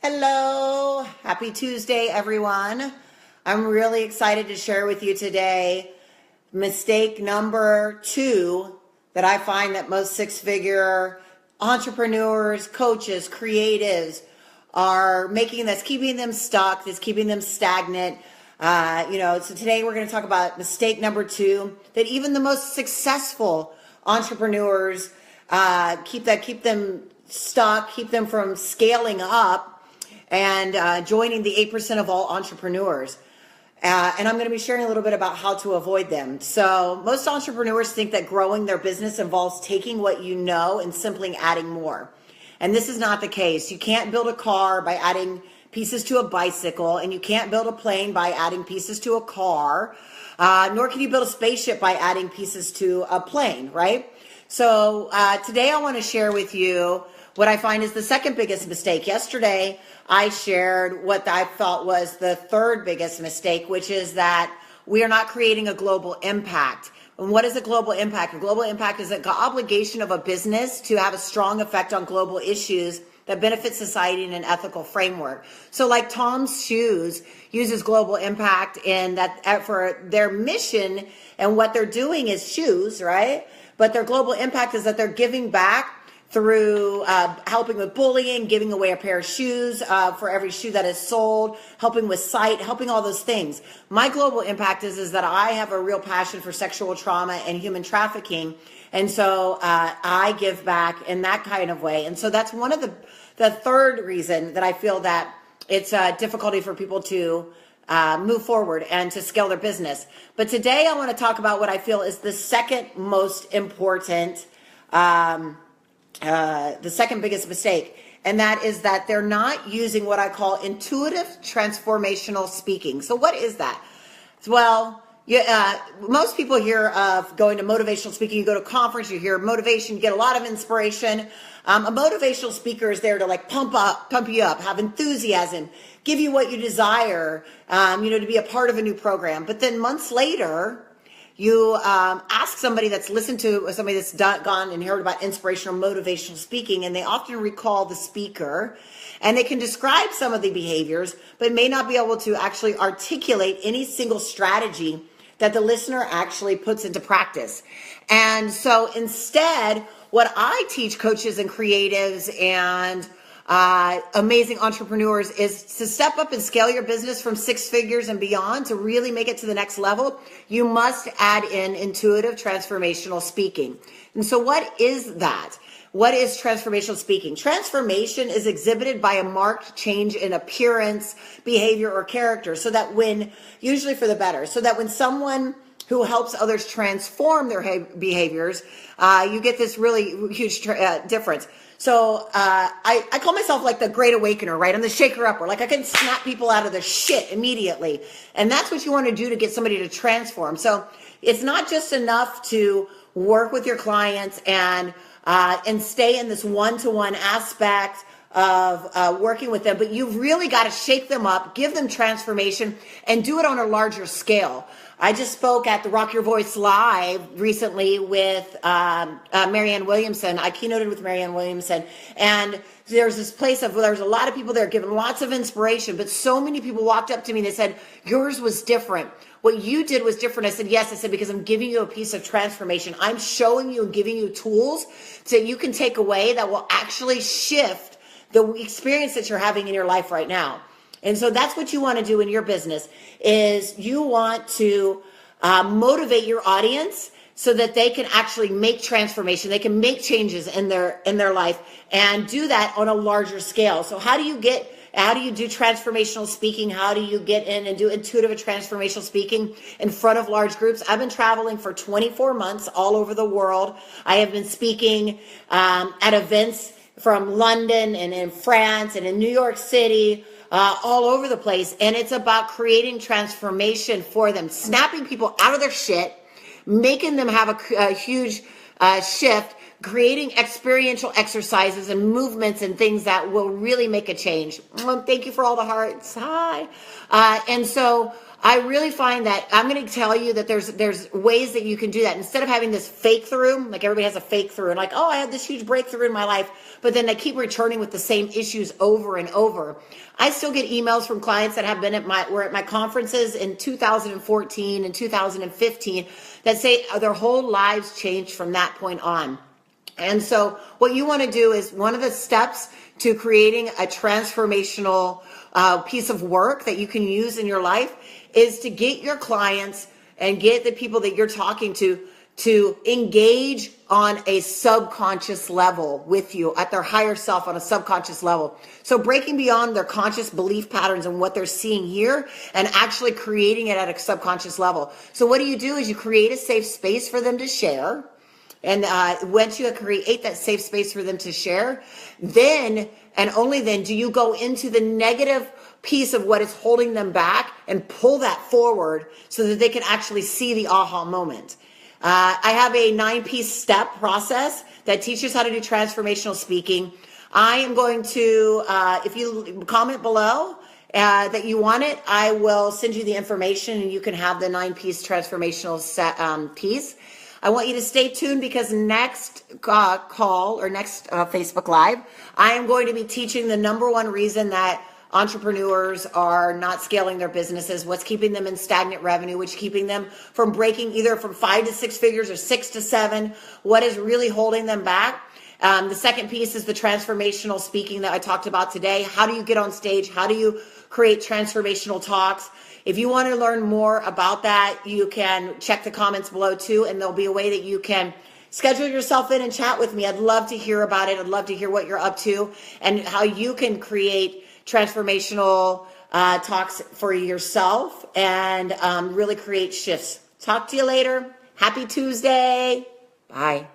Hello, happy Tuesday, everyone. I'm really excited to share with you today mistake number 2 that I find that most six-figure entrepreneurs, coaches, creatives are making that's keeping them stuck, that's keeping them stagnant. So today we're going to talk about mistake number 2 that even the most successful entrepreneurs keep them stuck, keep them from scaling up and joining the 8% of all entrepreneurs. And I'm going to be sharing a little bit about how to avoid them. So most entrepreneurs think that growing their business involves taking what you know and simply adding more. And this is not the case. You can't build a car by adding pieces to a bicycle, and you can't build a plane by adding pieces to a car, nor can you build a spaceship by adding pieces to a plane, right? So today I want to share with you what I find is the second biggest mistake. Yesterday, I shared what I felt was the third biggest mistake, which is that we are not creating a global impact. And what is a global impact? A global impact is an obligation of a business to have a strong effect on global issues that benefit society in an ethical framework. So like Tom's Shoes uses global impact in that for their mission, and what they're doing is shoes, right? But their global impact is that they're giving back through helping with bullying, giving away a pair of shoes for every shoe that is sold, helping with sight, helping all those things. My global impact is that I have a real passion for sexual trauma and human trafficking. And so I give back in that kind of way. And so that's one of the third reason that I feel that it's a difficulty for people to move forward and to scale their business. But today I want to talk about what I feel is the second most important the second biggest mistake, and that is that they're not using what I call intuitive transformational speaking. So what is that? Well, most people hear of going to motivational speaking. You go to a conference, you hear motivation, you get a lot of inspiration. A motivational speaker is there to pump you up, have enthusiasm, give you what you desire, to be a part of a new program. But then months later, you ask somebody that's listened to somebody that's gone and heard about inspirational motivational speaking, and they often recall the speaker, and they can describe some of the behaviors, but may not be able to actually articulate any single strategy that the listener actually puts into practice. And so instead, what I teach coaches and creatives and amazing entrepreneurs is to step up and scale your business from 6 figures and beyond. To really make it to the next level, you must add in intuitive transformational speaking. And so what is that? What is transformational speaking? Transformation is exhibited by a marked change in appearance, behavior, or character, so that usually for the better, so that when someone who helps others transform their behaviors, you get this really huge difference. So I call myself like the Great Awakener, right? I'm the shaker-upper. I can snap people out of their shit immediately. And that's what you want to do to get somebody to transform. So it's not just enough to work with your clients and stay in this one-to-one aspect of working with them, but you've really got to shake them up, give them transformation, and do it on a larger scale. I just spoke at the Rock Your Voice Live recently with Marianne Williamson. I keynoted with Marianne Williamson, and there's this place there's a lot of people there giving lots of inspiration, but so many people walked up to me and they said, yours was different. What you did was different. I said, yes. I said, because I'm giving you a piece of transformation. I'm showing you and giving you tools that you can take away that will actually shift the experience that you're having in your life right now. And so that's what you want to do in your business, is you want to motivate your audience so that they can actually make transformation. They can make changes in their life and do that on a larger scale. So how do you do transformational speaking? How do you get in and do intuitive transformational speaking in front of large groups? I've been traveling for 24 months all over the world. I have been speaking at events from London and in France and in New York City, all over the place. And it's about creating transformation for them, snapping people out of their shit, making them have a huge shift, creating experiential exercises and movements and things that will really make a change. Thank you for all the hearts. Hi. And so I really find that I'm going to tell you that there's ways that you can do that instead of having this fake through, like everybody has a fake through, and like, oh, I had this huge breakthrough in my life, but then they keep returning with the same issues over and over. I still get emails from clients that have been were at my conferences in 2014 and 2015 that say their whole lives changed from that point on. And so what you want to do is one of the steps to creating a transformational piece of work that you can use in your life is to get your clients and get the people that you're talking to engage on a subconscious level with you at their higher self on a subconscious level. So breaking beyond their conscious belief patterns and what they're seeing here and actually creating it at a subconscious level. So what do is you create a safe space for them to share. And once you create that safe space for them to share, then and only then do you go into the negative piece of what is holding them back and pull that forward so that they can actually see the aha moment. I have a 9-piece step process that teaches how to do transformational speaking. I am going to, if you comment below that you want it, I will send you the information and you can have the 9-piece transformational piece. I want you to stay tuned because next call or next Facebook Live, I am going to be teaching the number one reason that entrepreneurs are not scaling their businesses, what's keeping them in stagnant revenue, what's keeping them from breaking either from 5 to 6 figures or 6 to 7, what is really holding them back. The second piece is the transformational speaking that I talked about today. How do you get on stage? How do you create transformational talks? If you want to learn more about that, you can check the comments below too, and there'll be a way that you can schedule yourself in and chat with me. I'd love to hear about it. I'd love to hear what you're up to and how you can create transformational talks for yourself and really create shifts. Talk to you later. Happy Tuesday. Bye.